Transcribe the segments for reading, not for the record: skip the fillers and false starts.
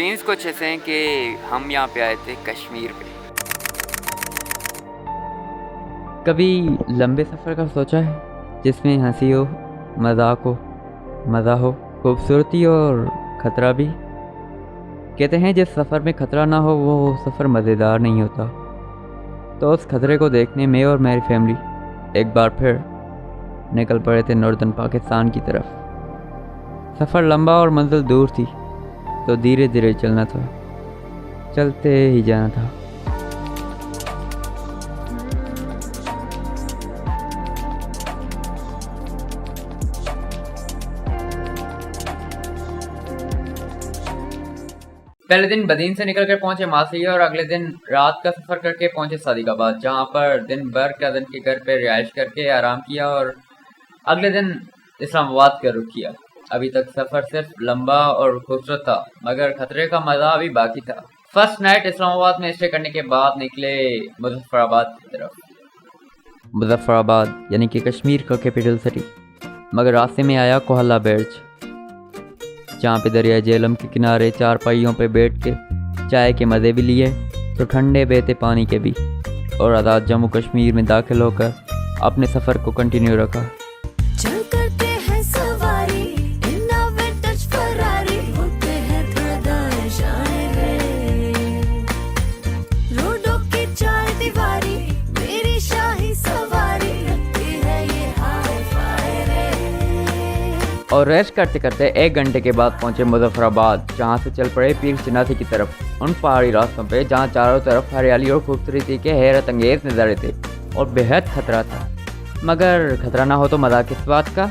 Scenes कुछ ऐसे हैं कि हम यहाँ पे आए थे कश्मीर पे। कभी लंबे सफ़र का सोचा है जिसमें हंसी हो, मजाक हो, मज़ा हो, खूबसूरती और ख़तरा भी। कहते हैं जिस सफ़र में ख़तरा ना हो वो सफ़र मज़ेदार नहीं होता। तो उस खतरे को देखने मैं और मेरी फैमिली एक बार फिर निकल पड़े थे नॉर्दर्न पाकिस्तान की तरफ। सफ़र लंबा और मंजिल दूर थी, तो धीरे धीरे चलना था, चलते ही जाना था। पहले दिन बदीन से निकल कर पहुंचे मासी और अगले दिन रात का सफर करके पहुंचे सादिकाबाद, जहां पर दिन भर कज़न के घर पे रिहाइश करके आराम किया और अगले दिन इस्लामाबाद का रुख किया। अभी तक सफर सिर्फ लंबा और खूबसूरत था, मगर खतरे का मजा अभी बाकी था। फर्स्ट नाइट इस्लामाबाद में स्टे करने के बाद निकले मुजफ्फराबाद की तरफ। मुजफ्फराबाद यानी कि कश्मीर का कैपिटल सिटी। मगर रास्ते में आया कोहला बेर्च, जहाँ पे दरिया झेलम के किनारे चारपाइयों पे बैठ के चाय के मज़े भी लिए तो ठंडे बहते पानी के भी, और आज़ाद जम्मू कश्मीर में दाखिल होकर अपने सफ़र को कंटिन्यू रखा। चल करते हैं सवारी इन विंटेज फरारी, होते हैं थोड़ा दानिशाने रे, रोडों की चार दीवारी मेरी शाही सवारी, लगती है ये हाय फाय रे। और रेस्ट करते करते 1 घंटे के बाद पहुंचे मुजफ्फराबाद, जहां से चल पड़े पीर चिनासी की तरफ, उन पहाड़ी रास्तों पे जहां चारों तरफ हरियाली और खूबसूरती के हैरत अंगेज नज़ारे थे और बेहद खतरा था। मगर खतरा ना हो तो मज़ा किस बात का।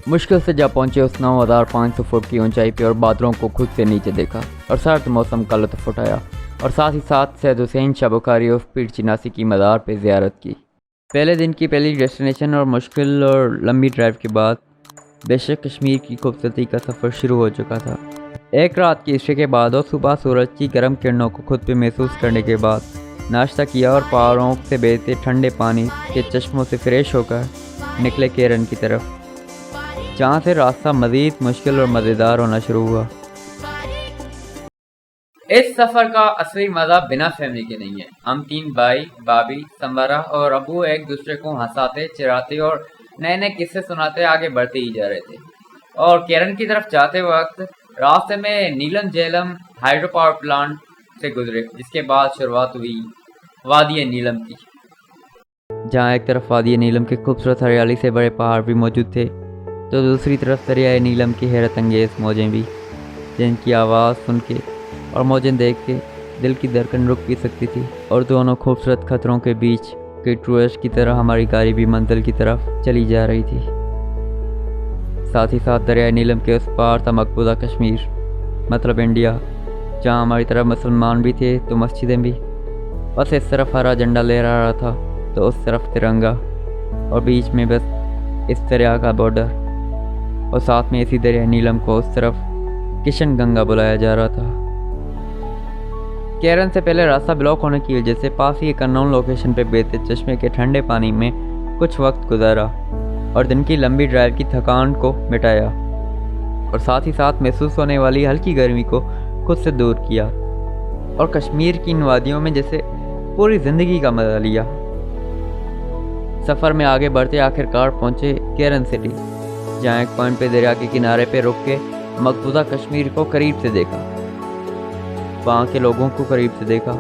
मुश्किल से जब पहुंचे उस 9500 फुट की ऊंचाई पे और बादलों को खुद से नीचे देखा और सर्द मौसम का लुत्फ़ उठाया, और साथ ही साथ सैयद हुसैन शाह बुखारी और पीर चिनासी की मज़ार पे ज़ियारत की। पहले दिन की पहली डेस्टिनेशन और मुश्किल और लंबी ड्राइव के बाद बेशक कश्मीर की खूबसूरती का सफ़र शुरू हो चुका था। एक रात की स्टे के बाद और सुबह सूरज की गर्म किरणों को खुद पे महसूस करने के बाद नाश्ता किया और पहाड़ों से बहते ठंडे पानी के चश्मों से फ्रेश होकर निकले केरन की तरफ, जहाँ से रास्ता मज़ीद मुश्किल और मज़ेदार होना शुरू हुआ। इस सफर का असली मजा बिना फैमिली के नहीं है। हम 3 भाई, भाभी, संबरा और अबू एक दूसरे को हंसाते, चिढ़ाते और नए नए किस्से सुनाते आगे बढ़ते ही जा रहे थे। और केरन की तरफ जाते वक्त रास्ते में नीलम झेलम हाइड्रो पावर प्लांट से गुजरे, जिसके बाद शुरुआत हुई वादी नीलम की। जहाँ एक तरफ वादी नीलम के खूबसूरत हरियाली से बड़े पहाड़ भी मौजूद थे, तो दूसरी तरफ दरियाए नीलम की हैरत अंगेज मौजें भी, जिनकी आवाज़ सुन के और मौजें देख के दिल की धड़कन रुक भी सकती थी। और दोनों खूबसूरत खतरों के बीच कई टूरिस्ट की तरह हमारी गाड़ी भी मंजिल की तरफ चली जा रही थी। साथ ही साथ दरियाए नीलम के उस पार था मकबूजा कश्मीर, मतलब इंडिया, जहाँ हमारी तरफ मुसलमान भी थे तो मस्जिदें भी। बस इस तरफ हरा झंडा लहरा रहा था तो उस तरफ तिरंगा, और बीच में बस इस दरिया का बॉर्डर, और साथ में इसी दरिया नीलम को उस तरफ किशन गंगा बुलाया जा रहा था। केरन से पहले रास्ता ब्लॉक होने की वजह से पास ही एक अननोन लोकेशन पे बहते चश्मे के ठंडे पानी में कुछ वक्त गुजारा और दिन की लंबी ड्राइव की थकान को मिटाया, और साथ ही साथ महसूस होने वाली हल्की गर्मी को खुद से दूर किया, और कश्मीर की इन वादियों में जैसे पूरी ज़िंदगी का मज़ा लिया। सफ़र में आगे बढ़ते आखिरकार पहुँचे केरन सिटी, जहाँ एक पॉइंट पे दरिया के किनारे पे रुक के मकबूजा कश्मीर को करीब से देखा, वहाँ के लोगों को करीब से देखा,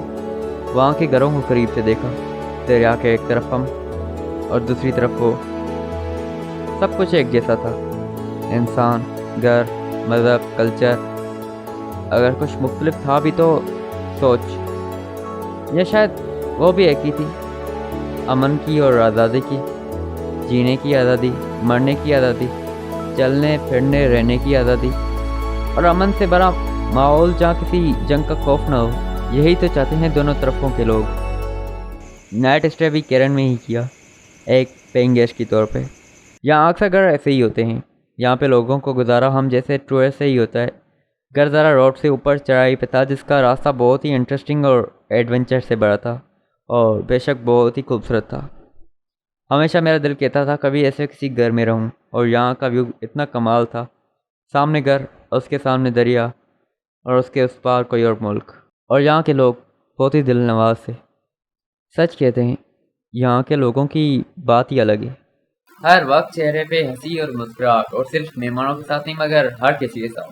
वहाँ के घरों को करीब से देखा। दरिया के एक तरफ हम और दूसरी तरफ वो, सब कुछ एक जैसा था। इंसान, घर, मज़हब, कल्चर, अगर कुछ मुख्तलिफ था भी तो सोच, या शायद वो भी एक ही थी। अमन की और आज़ादी की, जीने की आज़ादी, मरने की आज़ादी, चलने फिरने रहने की आज़ादी, और अमन से बड़ा माहौल जहाँ किसी जंग का खौफ ना हो। यही तो चाहते हैं दोनों तरफों के लोग। नाइट स्टे भी केरन में ही किया, एक पेइंग गेस्ट के तौर पे। यहाँ अक्सर घर ऐसे ही होते हैं, यहाँ पे लोगों को गुजारा हम जैसे टूरिस्ट से ही होता है। घर ज़रा रोड से ऊपर चढ़ाई पे था, जिसका रास्ता बहुत ही इंटरेस्टिंग और एडवेंचर से भरा था, और बेशक बहुत ही खूबसूरत था। हमेशा मेरा दिल कहता था कभी ऐसे किसी घर में रहूं, और यहाँ का व्यू इतना कमाल था सामने घर, उसके सामने दरिया और उसके उस पार कोई और मुल्क। और यहाँ के लोग बहुत ही दिल नवाज थे। सच कहते हैं, यहाँ के लोगों की बात ही अलग है। हर वक्त चेहरे पे हंसी और मुस्कुराहट, और सिर्फ मेहमानों के साथ नहीं मगर हर किसी के साथ।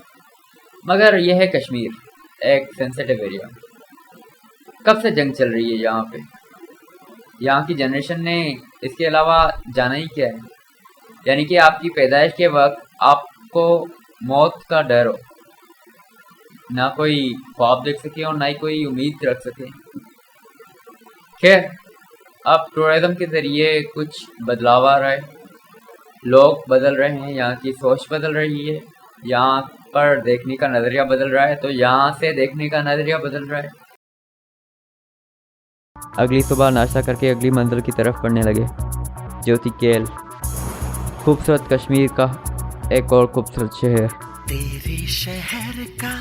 मगर यह है कश्मीर, एक सेंसिटिव एरिया। कब से जंग चल रही है यहाँ पे? यहाँ की जनरेशन ने इसके अलावा जाना ही क्या है? यानी कि आपकी पैदाइश के वक्त आपको मौत का डर हो, ना कोई ख्वाब देख सके और ना ही कोई उम्मीद रख सके। खैर, अब टूरिज्म के ज़रिए कुछ बदलाव आ रहा है, लोग बदल रहे हैं, यहाँ की सोच बदल रही है, यहाँ पर देखने का नज़रिया बदल रहा है, तो यहाँ से देखने का नज़रिया बदल रहा है। अगली सुबह नाश्ता करके अगली मंजिल की तरफ बढ़ने लगे, जो थी केल, खूबसूरत कश्मीर का एक और खूबसूरत शहर। तेरे शहर का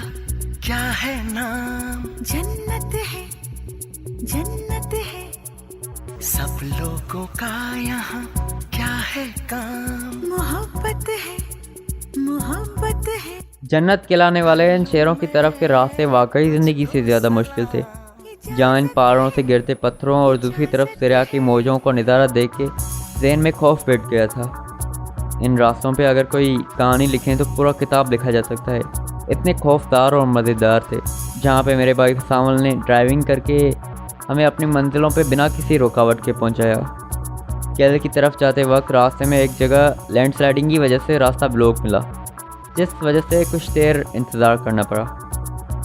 क्या है नाम? जन्नत है, जन्नत है। सब लोगों का यहाँ क्या है काम? मोहब्बत है, मोहब्बत है। जन्नत कहलाने वाले इन शहरों की तरफ के रास्ते वाकई ज़िंदगी से ज़्यादा मुश्किल थे। जहाँ इन पहाड़ों से गिरते पत्थरों और दूसरी तरफ दरिया की मौजों को नज़ारा देख के ज़हन में खौफ बैठ गया था। इन रास्तों पे अगर कोई कहानी लिखें तो पूरा किताब लिखा जा सकता है, इतने खौफदार और मज़ेदार थे। जहाँ पे मेरे भाई सामल ने ड्राइविंग करके हमें अपनी मंजिलों पे बिना किसी रुकावट के पहुँचाया। केरल की तरफ जाते वक्त रास्ते में एक जगह लैंडस्लाइडिंग की वजह से रास्ता ब्लॉक मिला, जिस वजह से कुछ देर इंतज़ार करना पड़ा।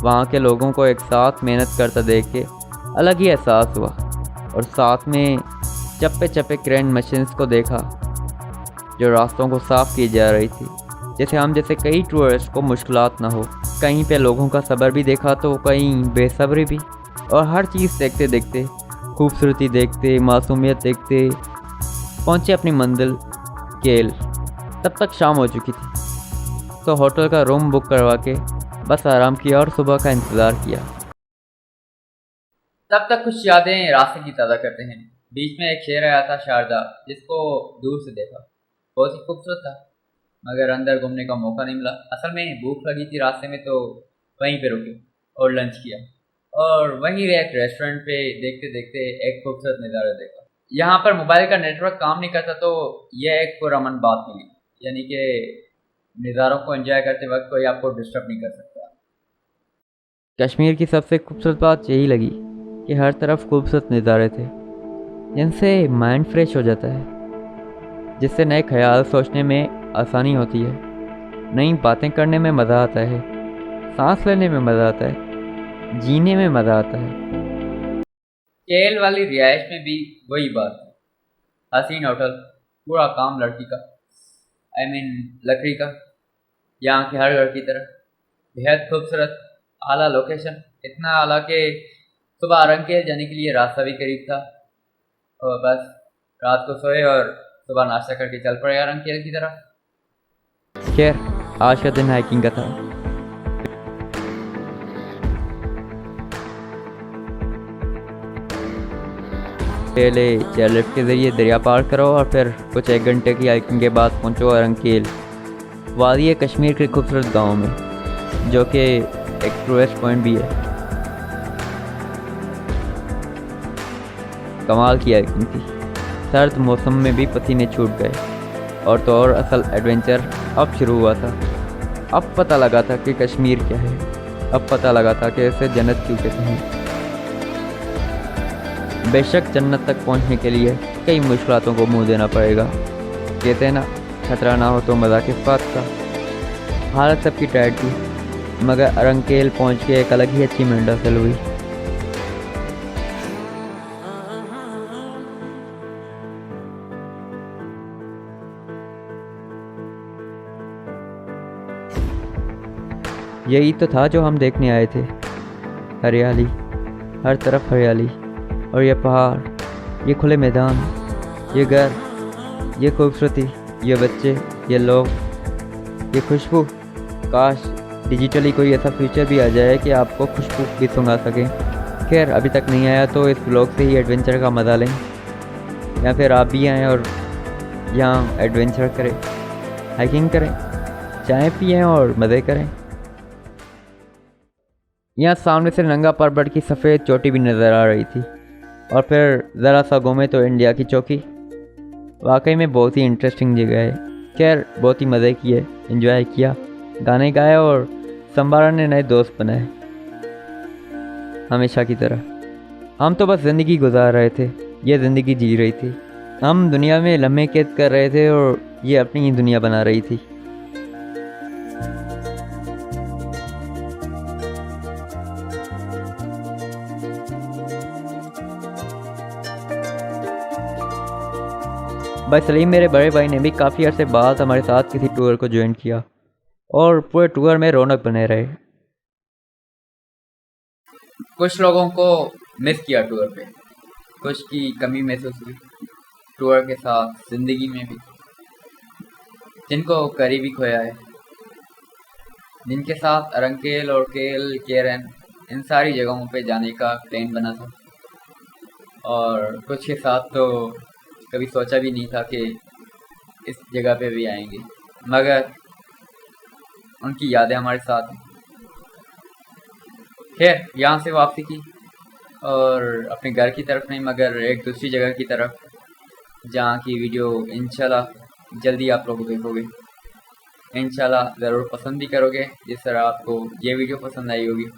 वहाँ के लोगों को एक साथ मेहनत करता देख के अलग ही एहसास हुआ, और साथ में चप्पे चप्पे क्रेन मशीन्स को देखा जो रास्तों को साफ़ की जा रही थी, जैसे हम जैसे कई टूरिस्ट को मुश्किलात ना हो। कहीं पे लोगों का सब्र भी देखा तो कहीं बेसब्री भी, और हर चीज़ देखते देखते, खूबसूरती देखते, मासूमियत देखते पहुँचे अपनी मंजिल केल। तब तक शाम हो चुकी थी, तो होटल का रूम बुक करवा के बस आराम किया और सुबह का इंतज़ार किया। तब तक कुछ यादें रास्ते की ताज़ा करते हैं। बीच में एक शेर आया था शारदा, जिसको दूर से देखा, बहुत ही खूबसूरत था, मगर अंदर घूमने का मौका नहीं मिला। असल में भूख लगी थी रास्ते में, तो वहीं पे रुके और लंच किया, और वहीं एक रेस्टोरेंट पे देखते देखते एक खूबसूरत नज़ारा देखा। यहाँ पर मोबाइल का नेटवर्क काम नहीं करता, तो यह एक पुरअमन बात मिली, यानी कि नज़ारों को एंजॉय करते वक्त कोई आपको डिस्टर्ब नहीं कर सकता। कश्मीर की सबसे खूबसूरत बात यही लगी कि हर तरफ खूबसूरत नज़ारे थे, जिनसे माइंड फ्रेश हो जाता है, जिससे नए ख्याल सोचने में आसानी होती है, नई बातें करने में मज़ा आता है, सांस लेने में मज़ा आता है, जीने में मज़ा आता है। केल वाली रिहाइश में भी वही बात है, हसीन होटल, पूरा काम लड़की का, लकड़ी का, यहाँ के हर घर की तरह, बेहद खूबसूरत, आला लोकेशन, इतना आला के सुबह रंगकेल जाने के लिए रास्ता भी करीब था, और बस रात को सोए और सुबह नाश्ता करके चल पड़े रंगकेल की तरफ। खैर, आज का दिन हाइकिंग का था। पहले चेयरलिफ्ट के ज़रिए दरिया पार करो और फिर कुछ 1 घंटे की हाइकिंग के बाद पहुंचो रंगकेल, वादी कश्मीर के खूबसूरत गांव में, जो कि एक टूरिस्ट पॉइंट भी है। कमाल की हाइकिंग थी, सर्द मौसम में भी पसीने छूट गए, और तो और असल एडवेंचर अब शुरू हुआ था। अब पता लगा था कि कश्मीर क्या है, अब पता लगा था कि इसे जन्नत क्यों कहते हैं। बेशक जन्नत तक पहुंचने के लिए कई मुश्किलातों को मुंह देना पड़ेगा। कहते हैं ना, खतरा ना हो तो मज़ा किस बात का। हालत सबकी टाइट थी, मगर रंगकेल पहुंच के एक अलग ही अचीवमेंट हासिल हुई। यही तो था जो हम देखने आए थे, हरियाली, हर तरफ हरियाली, और ये पहाड़, ये खुले मैदान, ये घर, ये खूबसूरती, ये बच्चे, ये लोग, ये खुशबू। काश डिजिटली कोई ऐसा फीचर भी आ जाए कि आपको खुशबू भी सुंघा सके। खैर, अभी तक नहीं आया तो इस ब्लॉग से ही एडवेंचर का मज़ा लें, या फिर आप भी आएँ और यहाँ एडवेंचर करें, हाइकिंग करें। चाय पिएं और मज़े करें। यहाँ सामने से नंगा पर्वत की सफ़ेद चोटी भी नज़र आ रही थी और फिर ज़रा सा घूमे तो इंडिया की चौकी। वाकई में बहुत ही इंटरेस्टिंग जगह है। खैर बहुत ही मज़े किए, एंजॉय किया, गाने गाए और संबारा ने नए दोस्त बनाए। हमेशा की तरह हम तो बस ज़िंदगी गुजार रहे थे, ये ज़िंदगी जी रही थी। हम दुनिया में लम्हे कैद कर रहे थे और ये अपनी ही दुनिया बना रही थी। भाई सलीम मेरे बड़े भाई ने भी काफ़ी अरसे बाद हमारे साथ किसी टूर को ज्वाइन किया और पूरे टूर में रौनक बने रहे। कुछ लोगों को मिस किया टूर पे, कुछ की कमी महसूस हुई टूर के साथ ज़िंदगी में भी, जिनको करीबी खोया है, जिनके साथ अरंकेल और केल केरन इन सारी जगहों पे जाने का प्लान बना था, और कुछ के साथ तो कभी सोचा भी नहीं था कि इस जगह पे भी आएंगे, मगर उनकी यादें हमारे साथ हैं। खैर यहाँ से वापसी की और अपने घर की तरफ नहीं मगर एक दूसरी जगह की तरफ, जहाँ की वीडियो इंशाल्लाह जल्दी आप लोग देखोगे, इंशाल्लाह ज़रूर पसंद भी करोगे जिस तरह आपको ये वीडियो पसंद आई होगी,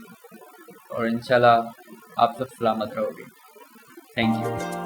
और इंशाल्लाह आप सब सलामत रहोगे। Thank you.